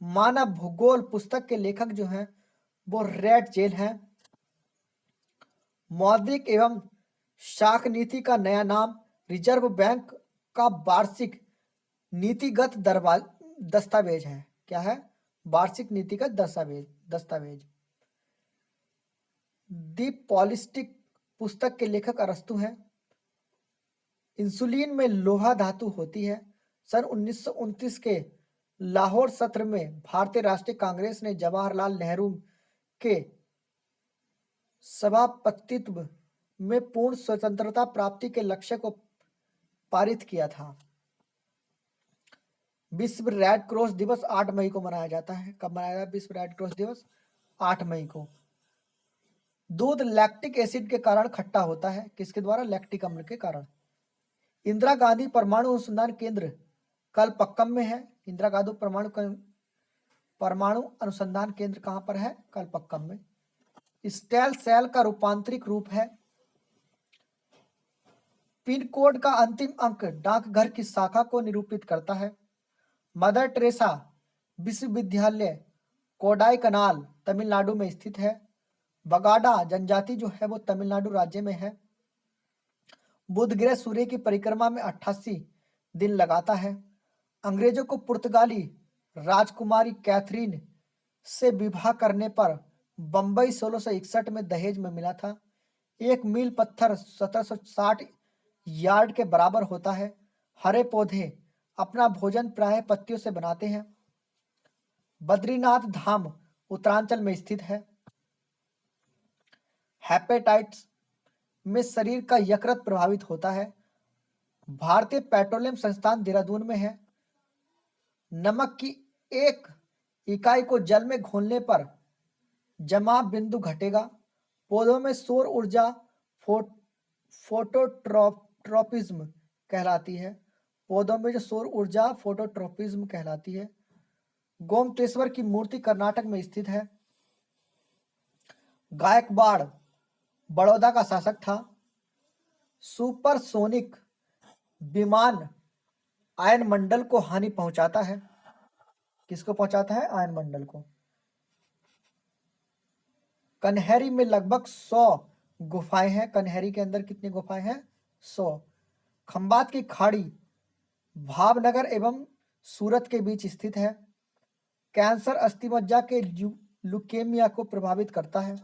मानव भूगोल पुस्तक के लेखक जो हैं वो रेड जेल हैं। मौद्रिक एवं शाख नीति का नया नाम रिजर्व बैंक का वार्षिक नीतिगत दस्तावेज है। क्या है? वार्षिक नीतिगत दस्तावेज। दी पॉलिस्टिक पुस्तक के लेखक अरस्तु हैं। इंसुलिन में लोहा धातु होती है। सन 1929 के लाहौर सत्र में भारतीय राष्ट्रीय कांग्रेस ने जवाहरलाल नेहरू के सभापतित्व में पूर्ण स्वतंत्रता प्राप्ति के लक्ष्य को पारित किया था। विश्व रेड क्रॉस दिवस 8 मई को मनाया जाता है। कब मनाया जाता है विश्व रेड क्रॉस दिवस? 8 मई को। दूध लैक्टिक एसिड के कारण खट्टा होता है। किसके द्वारा? लैक्टिक अम्ल के कारण। इंदिरा गांधी परमाणु अनुसंधान केंद्र कलपक्कम में है। इंदिरा गांधी परमाणु अनुसंधान केंद्र कहां पर है? कलपक्कम में। स्टेल सेल का रूपांतरिक रूप है। पिन कोड का अंतिम अंक डाकघर की शाखा को निरूपित करता है। मदर टेरेसा विश्वविद्यालय कोडाईकनाल तमिलनाडु में स्थित है। बगाडा जनजाति जो है वो तमिलनाडु राज्य में है। बुध ग्रह सूर्य की परिक्रमा में 88 दिन लगाता है। अंग्रेजों को पुर्तगाली राजकुमारी कैथरीन से विवाह करने पर बंबई 1661 में दहेज में मिला था। एक मील पत्थर 1760 यार्ड के बराबर होता है। हरे पौधे अपना भोजन प्रायः पत्तियों से बनाते हैं। बद्रीनाथ धाम उत्तरांचल में स्थित है। हेपेटाइट्स में शरीर का यकृत प्रभावित होता है। भारतीय पेट्रोलियम संस्थान देहरादून में है। नमक की एक इकाई को जल में घोलने पर जमाव बिंदु घटेगा। पौधों में सौर ऊर्जा फोटोट्रॉपिज्म कहलाती है। पौधों में जो सौर ऊर्जा फोटोट्रॉपिज्म कहलाती है। गोमतेश्वर की मूर्ति कर्नाटक में स्थित है। गायकवाड़ बड़ौदा का शासक था। सुपरसोनिक विमान आयनमंडल को हानि पहुंचाता है। किसको पहुंचाता है? आयनमंडल को। कन्हेरी में लगभग 100 गुफाएं हैं। कन्हेरी के अंदर कितनी गुफाएं हैं? 100। खंबात की खाड़ी भावनगर एवं सूरत के बीच स्थित है। कैंसर अस्थिमज्जा के ल्यूकेमिया को प्रभावित करता है।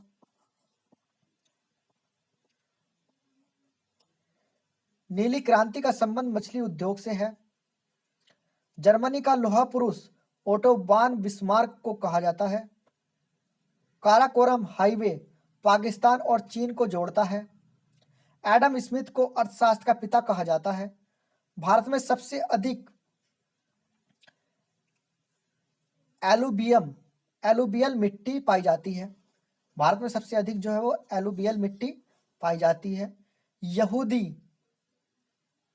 नीली क्रांति का संबंध मछली उद्योग से है। जर्मनी का लोहा पुरुष ओटो वान बिस्मार्क को कहा जाता है। काराकोरम हाईवे पाकिस्तान और चीन को जोड़ता है। एडम स्मिथ को अर्थशास्त्र का पिता कहा जाता है। भारत में सबसे अधिक एलुबियल मिट्टी पाई जाती है। भारत में सबसे अधिक जो है वो एलुबियल मिट्टी पाई जाती है। यहूदी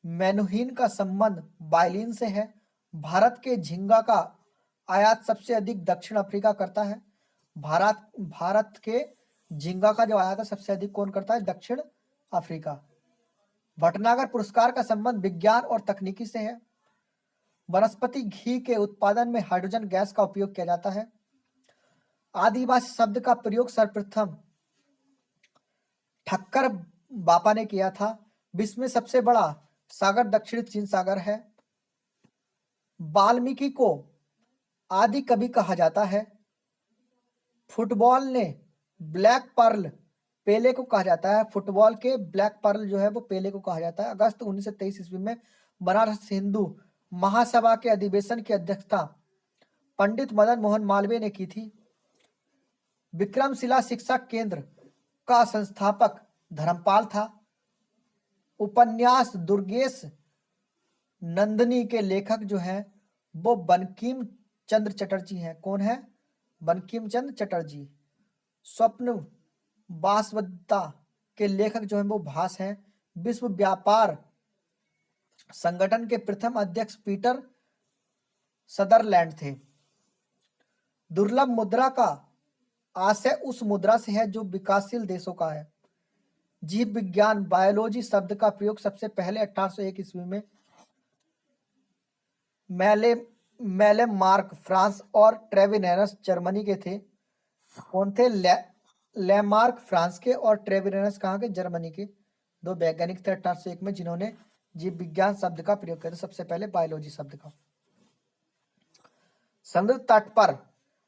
मेनुहिन का संबंध बाइलिन से है। भारत के झींगा का आयात सबसे अधिक दक्षिण अफ्रीका करता है। भारत के झींगा का जो आयात है सबसे अधिक कौन करता है? दक्षिण अफ्रीका। भटनागर पुरस्कार का संबंध विज्ञान और तकनीकी से है। वनस्पति घी के उत्पादन में हाइड्रोजन गैस का उपयोग किया जाता है। आदिवासी शब्द का प्रयोग सर्वप्रथम ठक्कर बापा ने किया था। विश्व में सबसे बड़ा सागर दक्षिण चीन सागर है। वाल्मीकि को आदि कवि कहा जाता है। फुटबॉल ने ब्लैक पर्ल पेले को कहा जाता है। फुटबॉल के ब्लैक पर्ल जो है वो पेले को कहा जाता है। अगस्त 1923 ईस्वी में बनारस हिंदू महासभा के अधिवेशन की अध्यक्षता पंडित मदन मोहन मालवीय ने की थी। विक्रमशिला शिक्षा केंद्र का संस्थापक धर्मपाल था। उपन्यास दुर्गेश नंदिनी के लेखक जो हैं वो बंकिम चंद्र चटर्जी हैं। कौन है? बंकिम चंद्र चटर्जी। स्वप्न वासवदत्ता के लेखक जो हैं वो भास हैं। विश्व व्यापार संगठन के प्रथम अध्यक्ष पीटर सदरलैंड थे। दुर्लभ मुद्रा का आशय उस मुद्रा से है जो विकासशील देशों का है। जीव विज्ञान बायोलॉजी शब्द का प्रयोग सबसे पहले 1801 ईस्वी में मैले मार्क फ्रांस और ट्रेविनेनस जर्मनी के थे। कौन थे? लेमार्क फ्रांस के और ट्रेविनेनस कहाँ के? जर्मनी के। दो वैज्ञानिक थे 1801 में जिन्होंने जीव विज्ञान शब्द का प्रयोग किया था, सबसे पहले बायोलॉजी शब्द का। समुद्र तट पर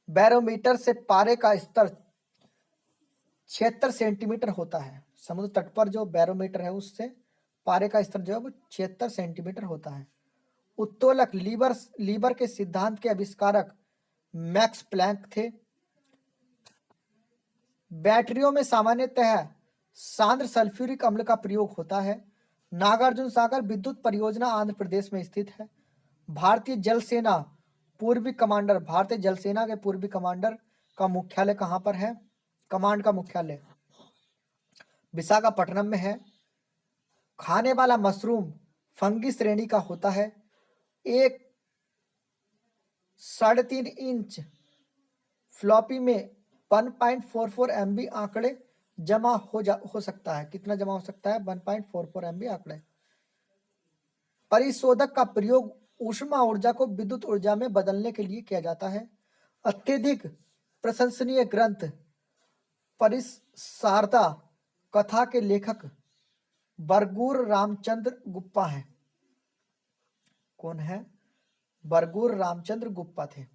बैरोमीटर से पारे का स्तर 76 सेंटीमीटर होता है। समुद्र तट पर जो बैरोमीटर है उससे पारे का स्तर जो है वो 76 सेंटीमीटर होता है। उत्तोलक लीवर के सिद्धांत के आविष्कारक मैक्स प्लैंक थे। बैटरियों में सामान्यतः सांद्र सल्फ्यूरिक अम्ल का प्रयोग होता है। नागार्जुन सागर विद्युत परियोजना आंध्र प्रदेश में स्थित है। भारतीय जल सेना के पूर्वी कमांडर का मुख्यालय कहाँ पर है? कमांड का मुख्यालय विशाखापट्टनम में है। खाने वाला मशरूम फंगी श्रेणी का होता है। एक 3.5 इंच फ्लॉपी में 1.44 MB आंकड़े जमा हो सकता है। कितना जमा हो सकता है? 1.44 MB आंकड़े। परिशोधक का प्रयोग ऊष्मा ऊर्जा को विद्युत ऊर्जा में बदलने के लिए किया जाता है। अत्यधिक प्रशंसनीय ग्रंथ परिसारदा कथा के लेखक बरगूर रामचंद्र गुप्ता हैं। कौन है? बरगूर रामचंद्र गुप्ता थे।